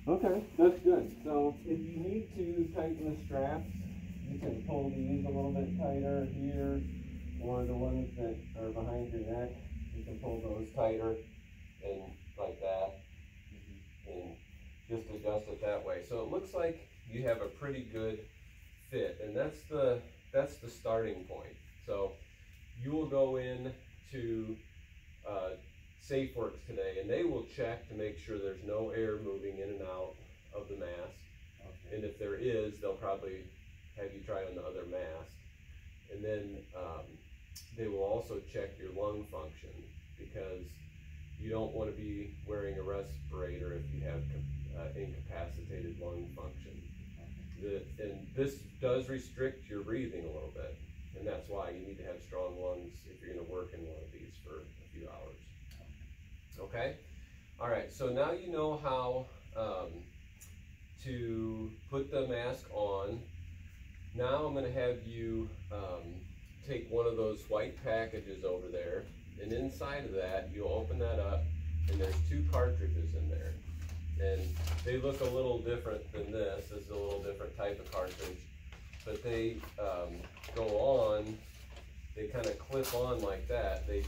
Okay, that's good. So if you need to tighten the straps, you can pull these a little bit tighter here, or the ones that are behind your neck, you can pull those tighter and like that, and just adjust it that way. So it looks like you have a pretty good fit, and that's the starting point. So you will go in to SafeWorks today, and they will check to make sure there's no air moving in and out of the mask. Okay. And if there is, they'll probably have you try on the other mask. And then they will also check your lung function, because you don't want to be wearing a respirator if you have incapacitated lung function. Okay. And this does restrict your breathing a little bit, and that's why you need to have strong lungs if you're going to work in one of these for a few hours. Okay? All right, so now you know how to put the mask on. Now I'm going to have you take one of those white packages over there, and inside of that, you'll open that up, and there's 2 cartridges in there. And they look a little different than this. This is a little different type of cartridge, but they go on, they kind of clip on like that. They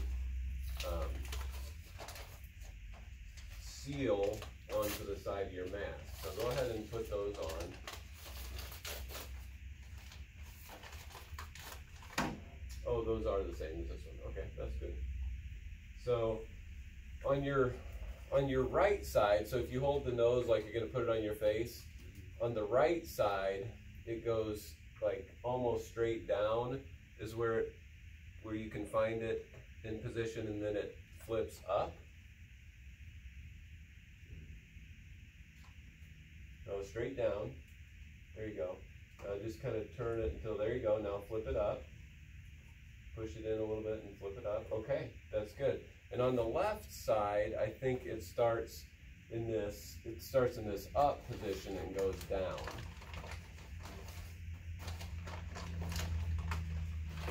seal onto the side of your mask. So go ahead and put those on. Oh, those are the same as this one. Okay, that's good. So on your right side, so if you hold the nose like you're going to put it on your face, on the right side it goes like almost straight down is where you can find it in position, and then it flips up. Go straight down. There you go. Just kind of turn it until, there you go. Now flip it up. Push it in a little bit and flip it up. Okay, that's good. And on the left side, I think it starts in this up position and goes down.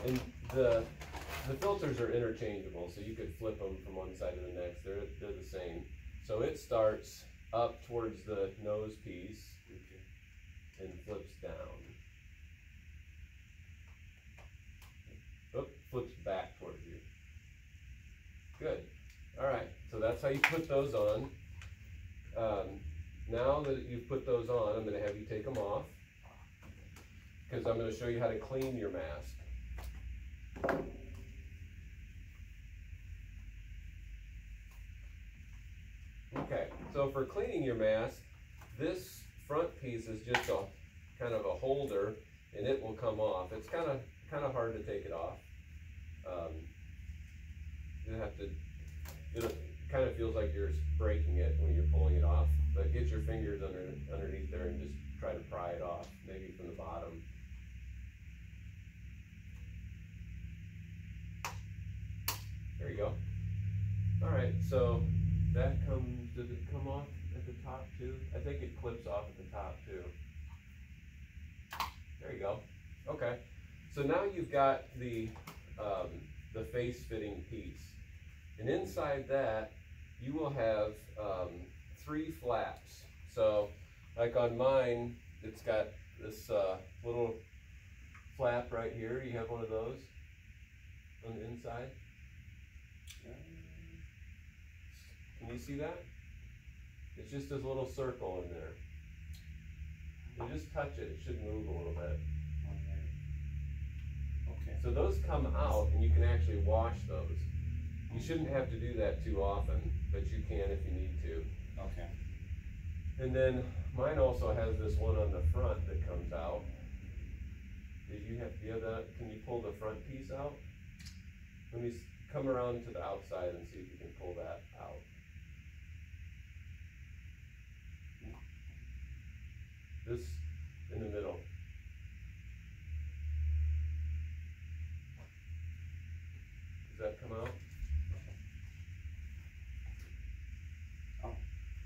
And the filters are interchangeable, so you could flip them from one side to the next. They're the same. So it starts up towards the nose piece, okay, and flips down. Oh, flips back towards you. Good. All right, so that's how you put those on. Now that you've put those on, I'm going to have you take them off, because I'm going to show you how to clean your mask. Okay, so for cleaning your mask, this front piece is just a kind of a holder, and it will come off. It's kind of hard to take it off. It kind of feels like you're breaking it when you're pulling it off, but get your fingers underneath there and just try to pry it off, maybe from the bottom. There you go. All right, so that comes, does it come off at the top too? I think it clips off at the top too. There you go. Okay, so now you've got the face fitting piece. And inside that, you will have 3 flaps. So like on mine, it's got this little flap right here. You have one of those on the inside? Can you see that? It's just this little circle in there. You just touch it, it should move a little bit. Okay. So those come out, and you can actually wash those. You shouldn't have to do that too often, but you can if you need to. Okay. And then mine also has this one on the front that comes out. Do you have that? Can you pull the front piece out? Let me come around to the outside and see if you can pull that out. This in the middle. Does that come out? Oh,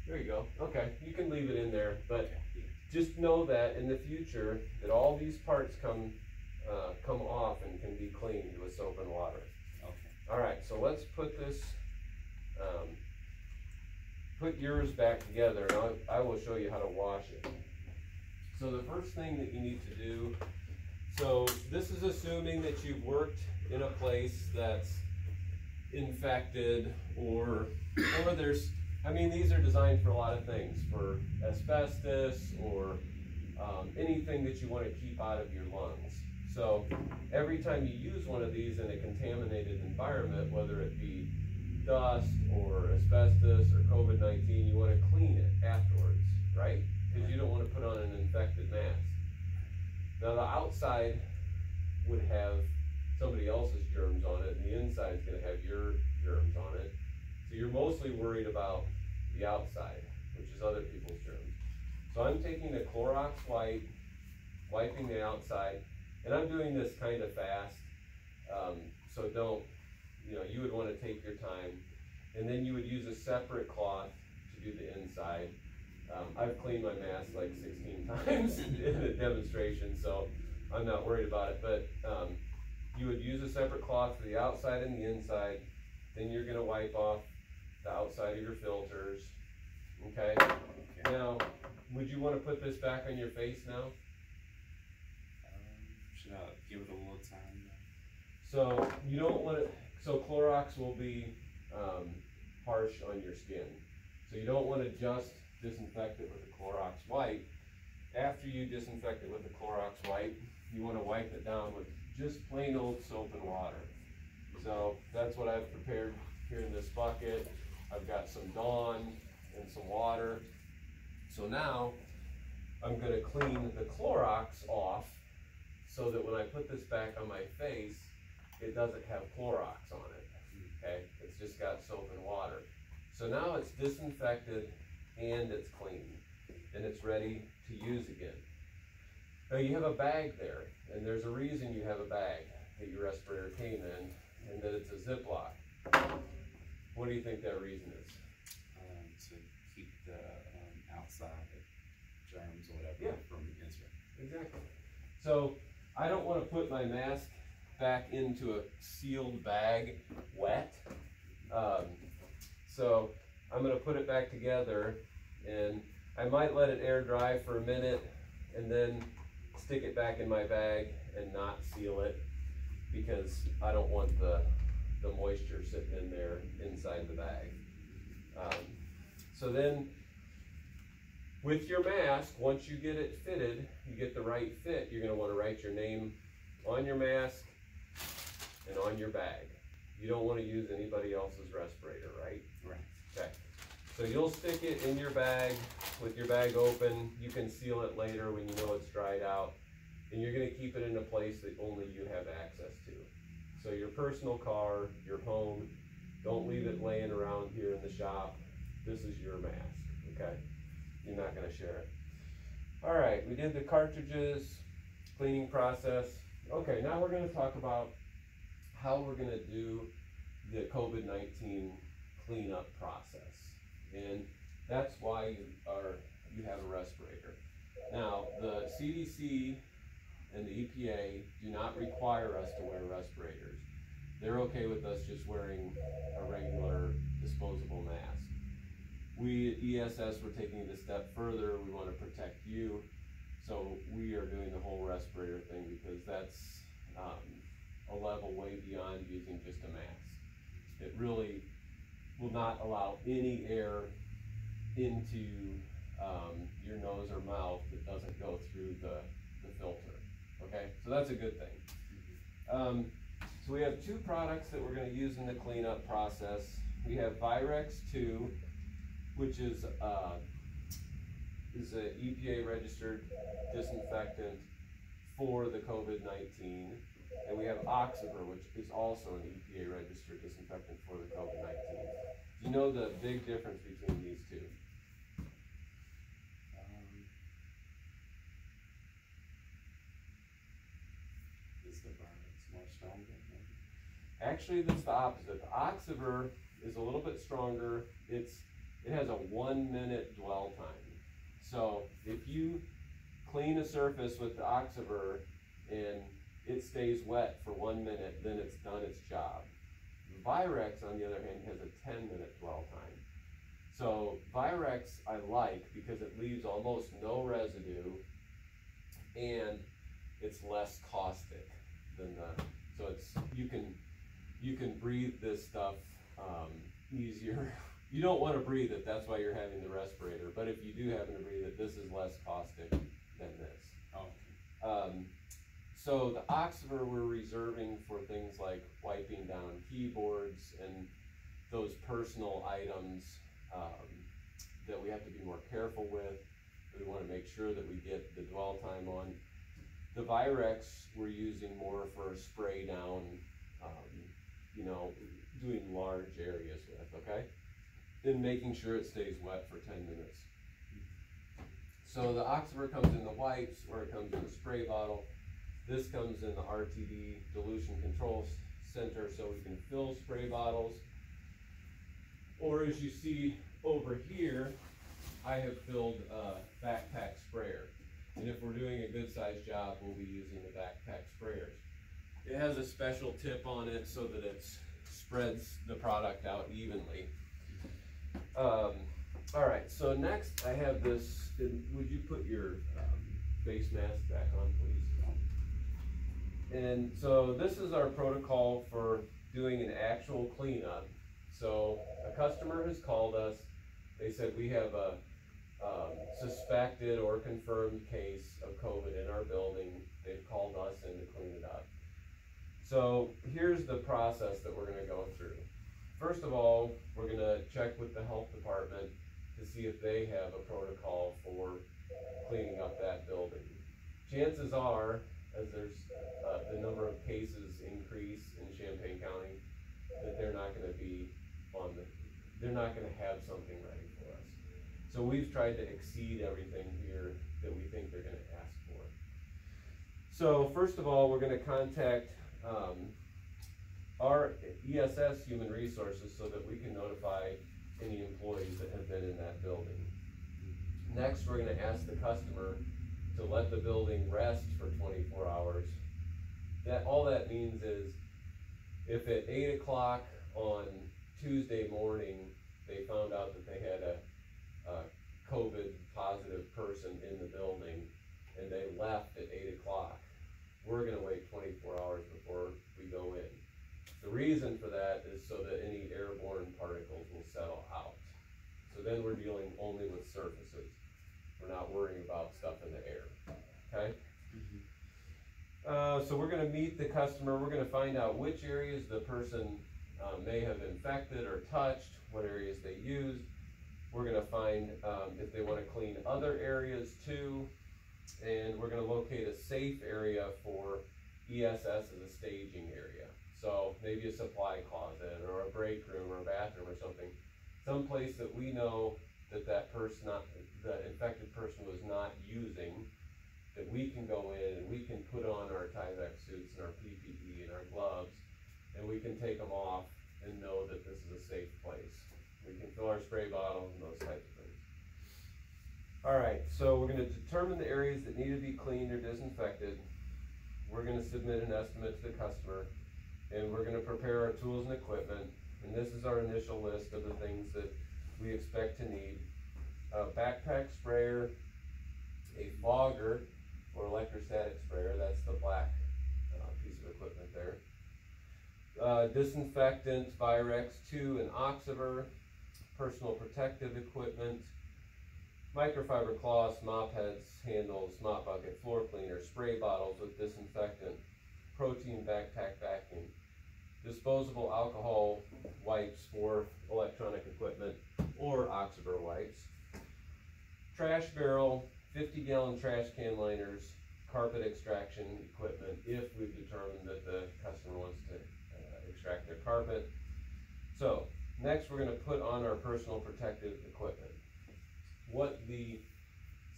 there you go. Okay, you can leave it in there, but just know that in the future that all these parts come off and can be cleaned with soap and water. Okay. All right, so let's put put yours back together, and I will show you how to wash it. So the first thing that you need to do, so this is assuming that you've worked in a place that's infected or there's, I mean, these are designed for a lot of things, for asbestos or anything that you want to keep out of your lungs. So every time you use one of these in a contaminated environment, whether it be dust or asbestos or COVID-19, you want to clean it afterwards, right? Because you don't want to put on an infected mask. Now the outside would have somebody else's germs on it, and the inside is going to have your germs on it. So you're mostly worried about the outside, which is other people's germs. So I'm taking the Clorox wipe, wiping the outside, and I'm doing this kind of fast. So don't, you would want to take your time, and then you would use a separate cloth to do the inside. I've cleaned my mask like 16 times in a demonstration, so I'm not worried about it. But you would use a separate cloth for the outside and the inside. Then you're going to wipe off the outside of your filters. Okay? Now, would you want to put this back on your face now? Should I give it a little time? So you don't want to. So Clorox will be harsh on your skin. So you don't want to just disinfect it with a Clorox wipe. After you disinfect it with a Clorox wipe, you want to wipe it down with just plain old soap and water. So that's what I've prepared here in this bucket. I've got some Dawn and some water. So now I'm going to clean the Clorox off so that when I put this back on my face, it doesn't have Clorox on it. Okay, it's just got soap and water. So now it's disinfected and it's clean and it's ready to use again. Now you have a bag there, and there's a reason you have a bag that your respirator came in, and that it's a Ziploc. What do you think that reason is? To keep the outside germs or whatever from entering. Exactly. So I don't want to put my mask back into a sealed bag wet. So I'm going to put it back together, and I might let it air dry for a minute and then stick it back in my bag and not seal it, because I don't want the moisture sitting in there inside the bag. So then with your mask, once you get it fitted, you get the right fit, you're going to want to write your name on your mask and on your bag. You don't want to use anybody else's respirator, right? Right. Okay. So you'll stick it in your bag with your bag open. You can seal it later when you know it's dried out. And you're going to keep it in a place that only you have access to. So your personal car, your home, don't leave it laying around here in the shop. This is your mask, okay? You're not going to share it. All right, we did the cartridges, cleaning process. Okay, now we're going to talk about how we're going to do the COVID-19 cleanup process. And that's why you have a respirator. Now, the CDC and the EPA do not require us to wear respirators. They're okay with us just wearing a regular disposable mask. We at ESS, we're taking it a step further. We want to protect you. So we are doing the whole respirator thing, because that's a level way beyond using just a mask. It really will not allow any air into your nose or mouth that doesn't go through the filter. Okay, so that's a good thing. So we have two products that we're going to use in the cleanup process. We have Virex 2, which is an EPA registered disinfectant for the COVID-19. And we have Oxiver, which is also an EPA registered disinfectant for the COVID-19. Do you know the big difference between these two? Is the virus more stronger? Actually, that's the opposite. The Oxiver is a little bit stronger. It has a 1 minute dwell time. So if you clean a surface with the Oxiver and it stays wet for 1 minute, then it's done its job. The Virex, on the other hand, has a 10-minute dwell time. So Virex I like because it leaves almost no residue, and it's less caustic than the, so it's, you can breathe this stuff easier. You don't want to breathe it, that's why you're having the respirator, but if you do happen to breathe it, this is less caustic than this. Oh. So the Oxiver we're reserving for things like wiping down keyboards and those personal items that we have to be more careful with. We want to make sure that we get the dwell time on. The Virex we're using more for spray down, you know, doing large areas with, okay? And making sure it stays wet for 10 minutes. So the Oxiver comes in the wipes, or it comes in the spray bottle. This comes in the RTD dilution control center, so we can fill spray bottles. Or as you see over here, I have filled a backpack sprayer. And if we're doing a good sized job, we'll be using the backpack sprayers. It has a special tip on it so that it spreads the product out evenly. All right, so next I have this, would you put your face mask back on, please? And so this is our protocol for doing an actual cleanup. So a customer has called us. They said we have a suspected or confirmed case of COVID in our building. They've called us in to clean it up. So here's the process that we're gonna go through. First of all, we're gonna check with the health department to see if they have a protocol for cleaning up that building. Chances are, as there's the number of cases increase in Champaign County, that they're not gonna be on the, they're not gonna have something ready for us. So we've tried to exceed everything here that we think they're gonna ask for. So first of all, we're gonna contact our ESS Human Resources so that we can notify any employees that have been in that building. Next, we're gonna ask the customer to let the building rest for 24 hours. All that means is, if at 8 o'clock on Tuesday morning, they found out that they had a COVID positive person in the building and they left at 8 o'clock, we're gonna wait 24 hours before we go in. The reason for that is so that any airborne particles will settle out. So then we're dealing only with surfaces. We're not worrying about stuff in the air, okay? So we're gonna meet the customer. We're gonna find out which areas the person may have infected or touched, what areas they used. We're gonna find if they wanna clean other areas too. And we're gonna locate a safe area for ESS as a staging area. So maybe a supply closet or a break room or a bathroom or something. Someplace that we know that the infected person was not using, that we can go in and we can put on our Tyvek suits and our PPE and our gloves, and we can take them off and know that this is a safe place. We can fill our spray bottles and those types of things. All right, so we're gonna determine the areas that need to be cleaned or disinfected. We're gonna submit an estimate to the customer, and we're gonna prepare our tools and equipment. And this is our initial list of the things that we expect to need. A backpack sprayer, a fogger, or electrostatic sprayer, that's the black piece of equipment there. Disinfectant, Virex 2 and Oxiver, personal protective equipment, microfiber cloths, mop heads, handles, mop bucket, floor cleaner, spray bottles with disinfectant, protein backpack vacuum, disposable alcohol wipes for electronic equipment or Oxiver wipes, trash barrel, 50-gallon trash can liners, carpet extraction equipment if we've determined that the customer wants to extract their carpet. So next we're going to put on our personal protective equipment. What the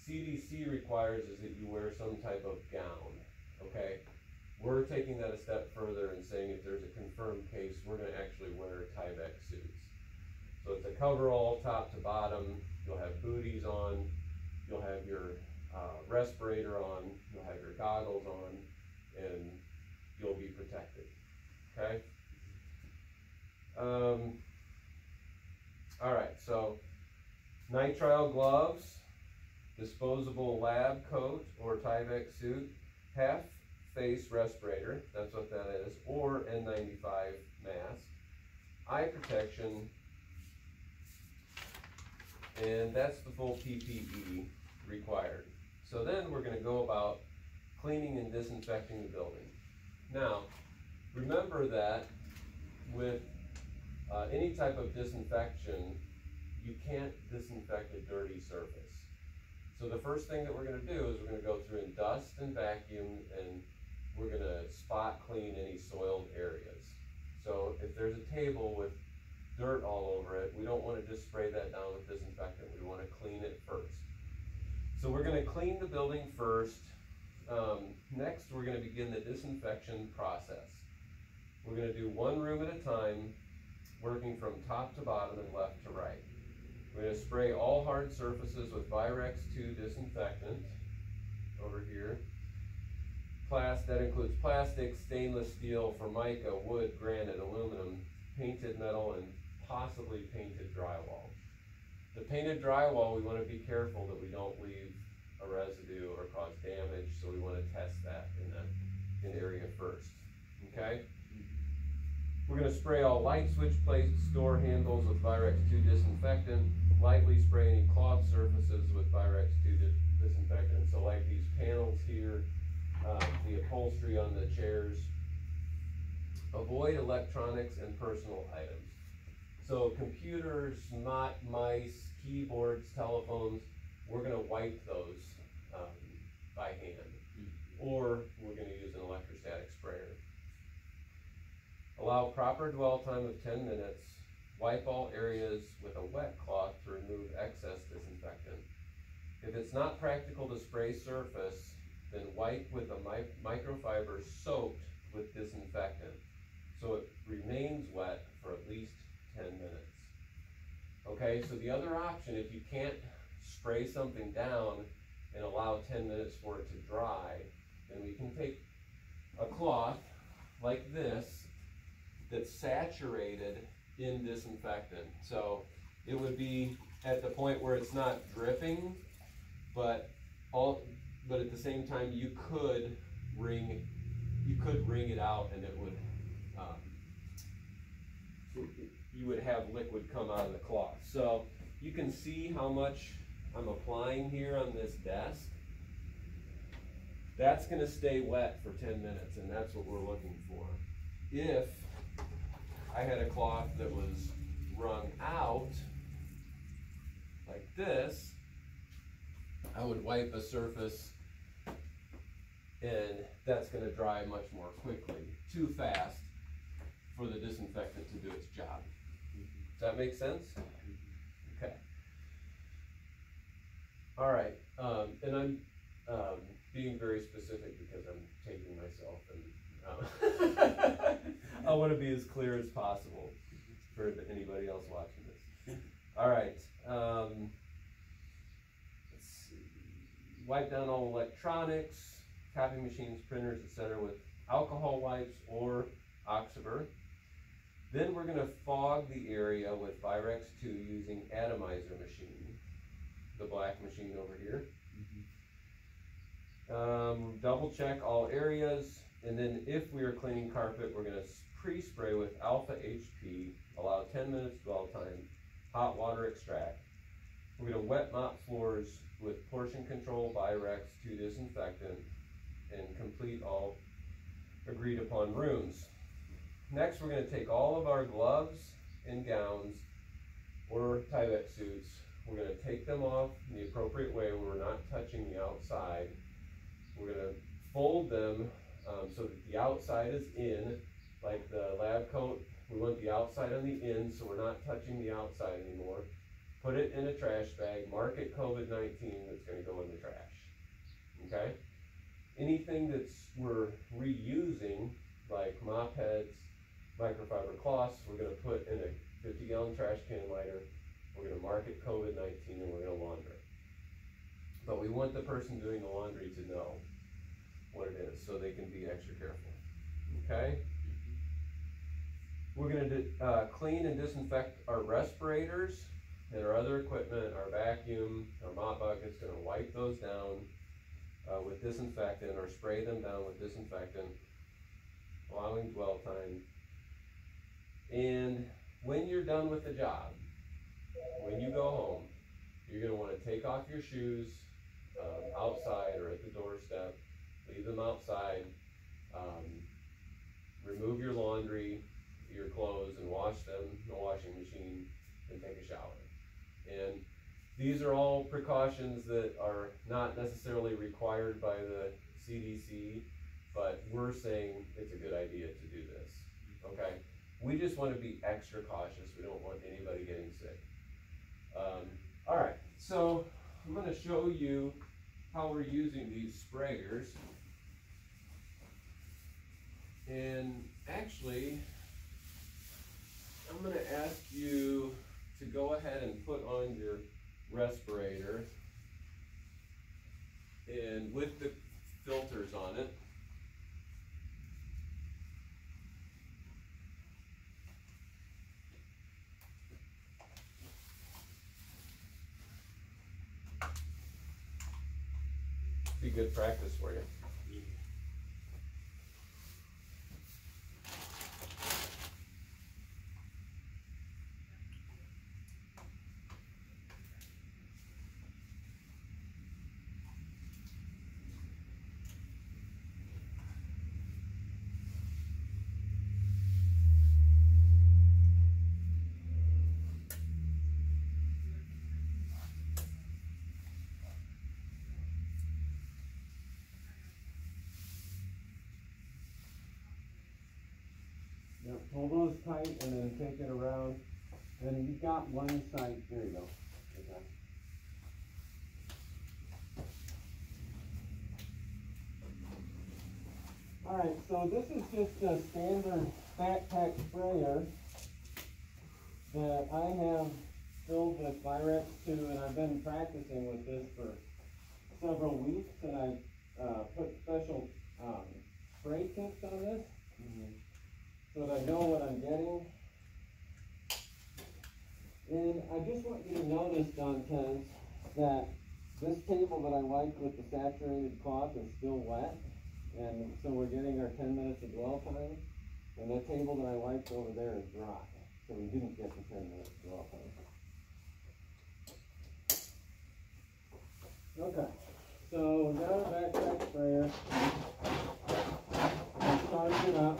CDC requires is that you wear some type of gown, okay? We're taking that a step further and saying if there's a confirmed case, we're going to actually wear Tyvek suits. So it's a coverall top to bottom, you'll have booties on, you'll have your respirator on, you'll have your goggles on, and you'll be protected, okay? All right, so Nitrile gloves, disposable lab coat or Tyvek suit, half face respirator, that's what that is, or N95 mask, eye protection, and that's the full PPE required. So then we're going to go about cleaning and disinfecting the building. Now, remember that with any type of disinfection, you can't disinfect a dirty surface. So the first thing that we're going to do is we're going to go through and dust and vacuum, and we're going to spot clean any soiled areas. So if there's a table with dirt all over it, we don't want to just spray that down with disinfectant. We want to clean it first. So we're going to clean the building first. Next, we're going to begin the disinfection process. We're going to do one room at a time, working from top to bottom and left to right. We're going to spray all hard surfaces with Virex 2 disinfectant over here. That includes plastic, stainless steel, formica, wood, granite, aluminum, painted metal, and possibly painted drywall. The painted drywall, we want to be careful that we don't leave a residue or cause damage, so we want to test that in the area first. Okay? We're going to spray all light switch plates, door handles with Virex 2 disinfectant, lightly spray any cloth surfaces with Virex 2 disinfectant, so like these panels here, the upholstery on the chairs. Avoid electronics and personal items. So computers, mice, keyboards, telephones, we're going to wipe those by hand, or we're going to use an electrostatic sprayer. Allow proper dwell time of 10 minutes. Wipe all areas with a wet cloth to remove excess disinfectant. If it's not practical to spray surface, then wipe with a microfiber soaked with disinfectant, so it remains wet for at least 10 minutes. Okay, so the other option, if you can't spray something down and allow 10 minutes for it to dry, then we can take a cloth like this that's saturated in disinfectant. So it would be at the point where it's not dripping, but at the same time you could wring it out, and it would you would have liquid come out of the cloth. So you can see how much I'm applying here on this desk. That's going to stay wet for 10 minutes, and that's what we're looking for. If I had a cloth that was wrung out like this, I would wipe a surface, and that's going to dry much more quickly. Too fast for the disinfectant to do its job. Does that make sense? Okay. All right, and I'm being very specific because I'm taking myself, and I want to be as clear as possible for anybody else watching this. All right. Let's see. Wipe down all electronics, copy machines, printers, etc. with alcohol wipes or Oxiver. Then we're going to fog the area with Virex 2 using atomizer machine, the black machine over here. Double check all areas, and then if we are cleaning carpet, we're going to pre-spray with alpha HP, allow 10 minutes dwell time, hot water extract. We're going to wet mop floors with portion control Virex 2 disinfectant, and complete all agreed upon rooms. Next, we're going to take all of our gloves and gowns or Tyvek suits. We're going to take them off in the appropriate way where we're not touching the outside. We're going to fold them so that the outside is in, like the lab coat. We want the outside on the in, so we're not touching the outside anymore. Put it in a trash bag, mark it COVID-19, that's going to go in the trash. Okay? Anything we're reusing, like mop heads, microfiber cloths, we're going to put in a 50-gallon trash can liner. We're going to mark it COVID-19, and we're going to launder it. But we want the person doing the laundry to know what it is, so they can be extra careful. Okay? We're going to clean and disinfect our respirators and our other equipment, our vacuum, our mop bucket's gonna wipe those down with disinfectant, or spray them down with disinfectant, allowing dwell time. And when you're done with the job, when you go home, you're gonna wanna take off your shoes outside or at the doorstep, leave them outside, remove your laundry, your clothes, and wash them in the washing machine, and take a shower. And these are all precautions that are not necessarily required by the CDC, but we're saying it's a good idea to do this, okay? We just want to be extra cautious. We don't want anybody getting sick. All right, so I'm going to show you how we're using these sprayers. And actually, I'm going to ask you to go ahead and put on your respirator, and with the filters on it. Be good practice for you. Yep, pull those tight and then take it around. And you've got one side, there you go. Okay. Alright, so this is just a standard backpack sprayer that I have filled with Virex 2, and I've been practicing with this for several weeks, and I put special spray tips on this. So that I know what I'm getting. And I just want you to notice, Dantes, that this table that I wiped with the saturated cloth is still wet. And so we're getting our 10 minutes of dwell time. And the table that I wiped over there is dry. So we didn't get the 10 minutes of dwell time. Okay, so we got our backpack sprayer. Let's charge it up.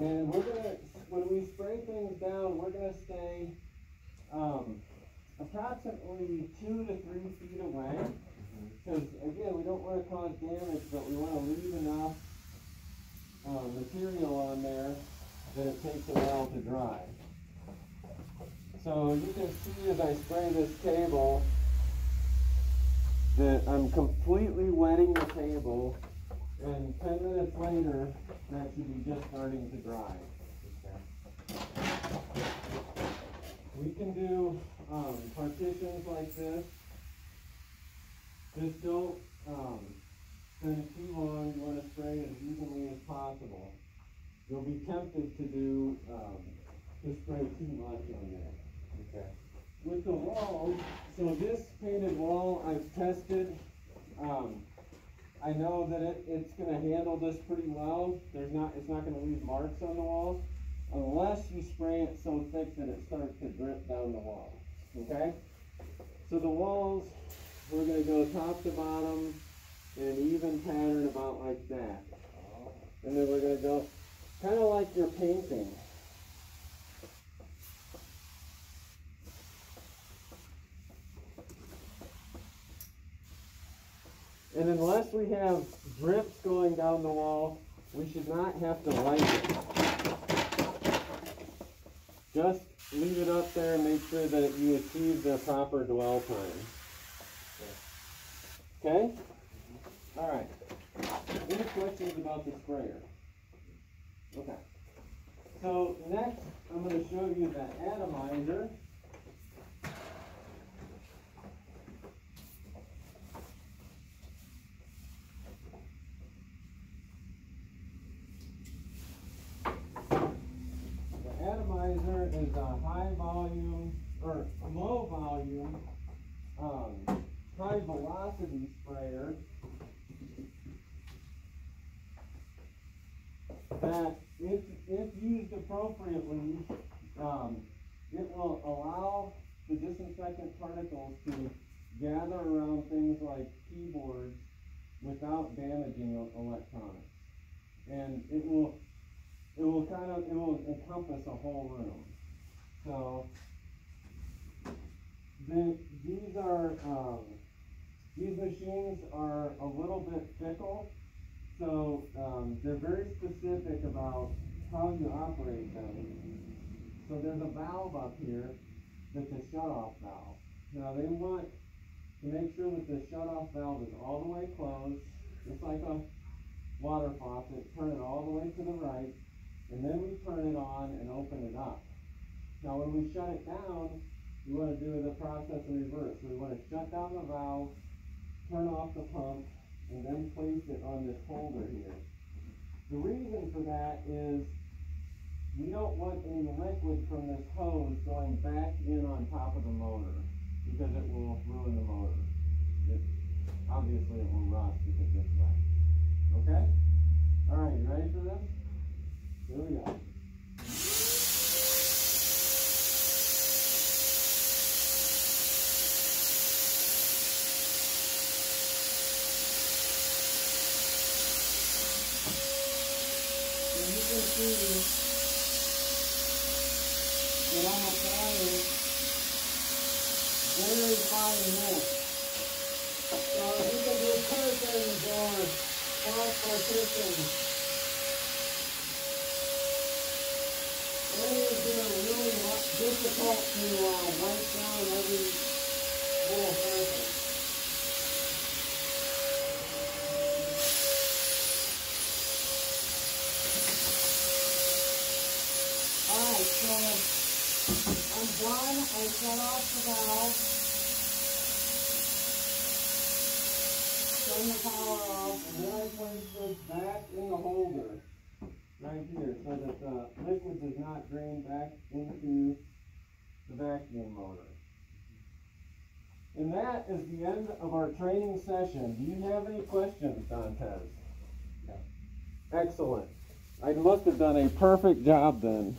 And we're gonna, when we spray things down, we're gonna stay approximately 2 to 3 feet away. Because again, we don't want to cause damage, but we want to leave enough material on there that it takes a while to dry. So you can see as I spray this table that I'm completely wetting the table, and 10 minutes later, that should be just starting to dry. We can do partitions like this. Just don't spend too long. You want to spray as evenly as possible. You'll be tempted to spray too much on there. Okay. With the walls, so this painted wall I've tested. I know that it's going to handle this pretty well. It's not going to leave marks on the walls unless you spray it so thick that it starts to drip down the wall. Okay? So the walls, we're going to go top to bottom in an even pattern about like that. And then we're going to go kind of like you're painting. And unless we have drips going down the wall, we should not have to light it. Just leave it up there and make sure that you achieve the proper dwell time. Okay? All right. Any questions about the sprayer? Okay. So next, I'm going to show you the atomizer. The atomizer or a low volume, high velocity sprayer that if used appropriately, it will allow the disinfectant particles to gather around things like keyboards without damaging electronics. And it will encompass a whole room. So these machines are a little bit fickle, so they're very specific about how you operate them. So there's a valve up here that's a shut-off valve. Now they want to make sure that the shut-off valve is all the way closed, just like a water faucet. Turn it all the way to the right, and then we turn it on and open it up. Now when we shut it down, we want to do the process in reverse. So we want to shut down the valve, turn off the pump, and then place it on this holder here. The reason for that is we don't want any liquid from this hose going back in on top of the motor, because it will ruin the motor. Obviously it will rust if it gets wet. Okay? Alright, you ready for this? Here we go. So you can see that I'm applying very fine mist. So you can do curtains or cross partitions. Areas that are really difficult to wipe down every little surface. Alright, so I'm done. I shut off the valve. Turn the power off, and then I place this back in the holder right here so that the liquid does not drain back into the vacuum motor. And that is the end of our training session. Do you have any questions, Dantes? No. Excellent. I must have done a perfect job then.